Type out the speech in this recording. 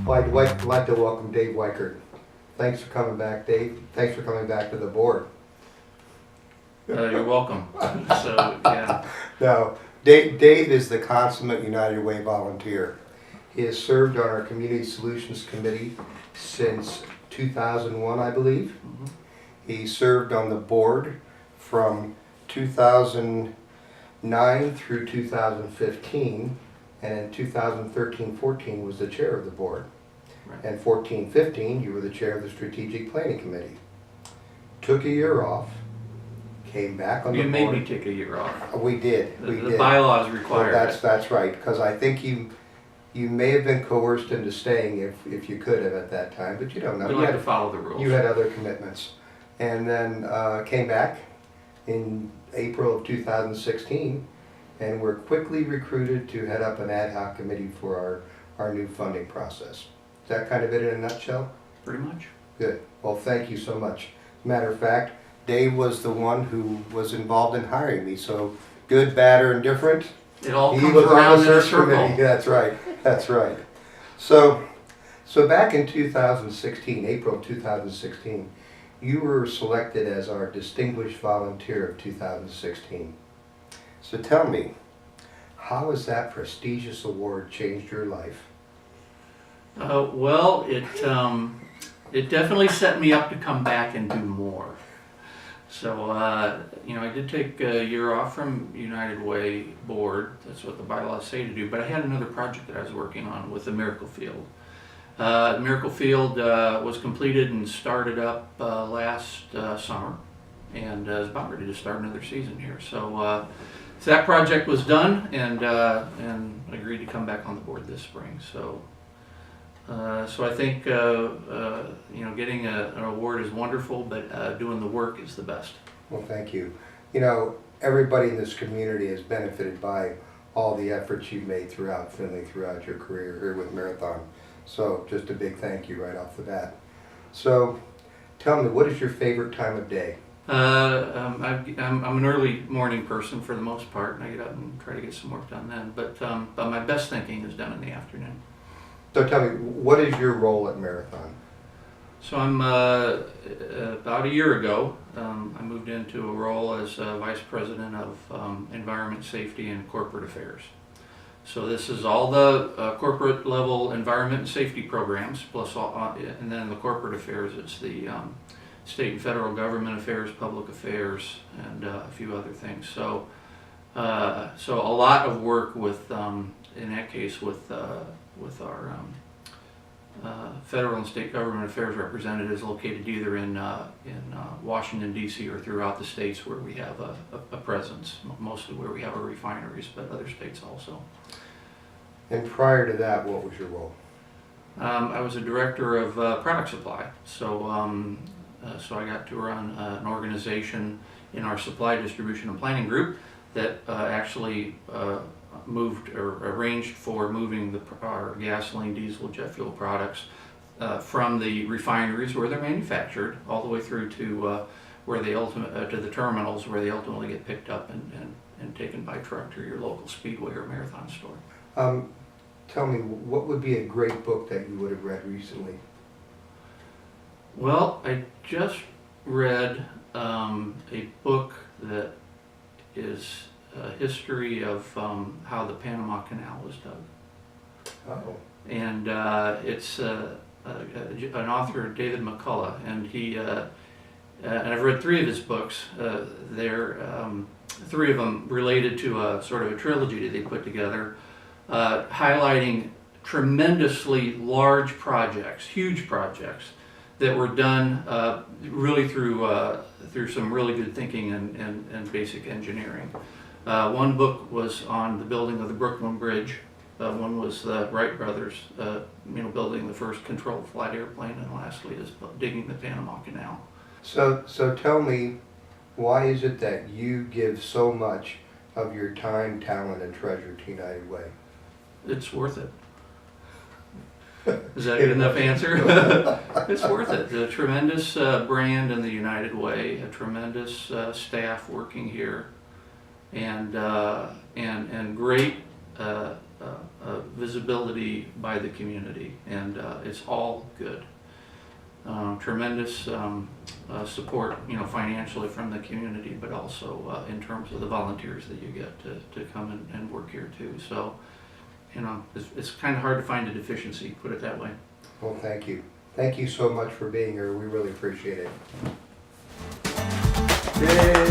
Well, I'd like to welcome Dave Whikehart. Thanks for coming back, Dave. Thanks for coming back to the board. You're welcome. So, yeah. Now, Dave is the consummate United Way volunteer. He has served on our Community Solutions Committee since 2001, I believe. Mhm. He served on the board from 2009 through 2015, and in 2013-14 was the chair of the board. Right. And 14-15, you were the chair of the Strategic Planning Committee. Took a year off, came back on the You board. made me take a year off. We did. The bylaws require Well, it. that's right, because I think you may have been coerced into staying if you could have at that time, but you don't know. We like to follow the rules. You had other commitments. And then came back in April of 2016 and were quickly recruited to head up an ad hoc committee for our new funding process. Is that kind of it in a nutshell? Pretty much. Good. Well, thank you so much. Matter of fact, Dave was the one who was involved in hiring me, so good, bad, or indifferent. It all He comes was on around the in a search committee. circle. That's right. That's right. So back in 2016, April 2016, you were selected as our Distinguished Volunteer of 2016. So tell me, how has that prestigious award changed your life? Well, it definitely set me up to come back and do more. So, I did take a year off from United Way board. That's what the bylaws say to do. But I had another project that I was working on with the Miracle Field. Miracle Field was completed and started up last summer, and is about ready to start another season here. So that project was done, and agreed to come back on the board this spring. So I think getting an award is wonderful, but doing the work is the best. Well, thank you. You know, everybody in this community has benefited by all the efforts you've made throughout Findlay, throughout your career here with Marathon. So just a big thank you right off the bat. So tell me, what is your favorite time of day? I'm an early morning person for the most part, and I get up and try to get some work done then. But my best thinking is done in the afternoon. So tell me, what is your role at Marathon? So I'm about a year ago, I moved into a role as Vice President of Environment, Safety, and Corporate Affairs. So this is all the corporate level environment and safety programs, plus all, and then the corporate affairs, it's the state and federal government affairs, public affairs, and a few other things. So a lot of work with, in that case, with our federal and state government affairs representatives located either in Washington, D.C. or throughout the states where we have a presence, mostly where we have our refineries, but other states also. And prior to that, what was your role? I was a director of product supply, so I got to run an organization in our supply distribution and planning group that actually moved or arranged for moving our gasoline, diesel, jet fuel products from the refineries where they're manufactured all the way through to where they to the terminals where they ultimately get picked up and taken by truck to your local Speedway or Marathon store. Tell me, what would be a great book that you would have read recently? Well, I just read a book that is a history of how the Panama Canal was dug. Oh. And it's an author, David McCullough, and and I've read 3 of his books. They're 3 of them related to a sort of a trilogy that they put together, highlighting tremendously large projects, huge projects that were done really through some really good thinking and basic engineering. One book was on the building of the Brooklyn Bridge. One was the Wright brothers, building the first controlled flight airplane, and lastly is digging the Panama Canal. So tell me, why is it that you give so much of your time, talent, and treasure to United Way? It's worth it. Is that a good enough answer? It's worth it. A tremendous brand in the United Way, a tremendous staff working here, and great visibility by the community, and it's all good. Tremendous support, financially from the community, but also in terms of the volunteers that you get to come and work here too. So, it's kind of hard to find a deficiency, put it that way. Well, thank you. Thank you so much for being here. We really appreciate it. Yay!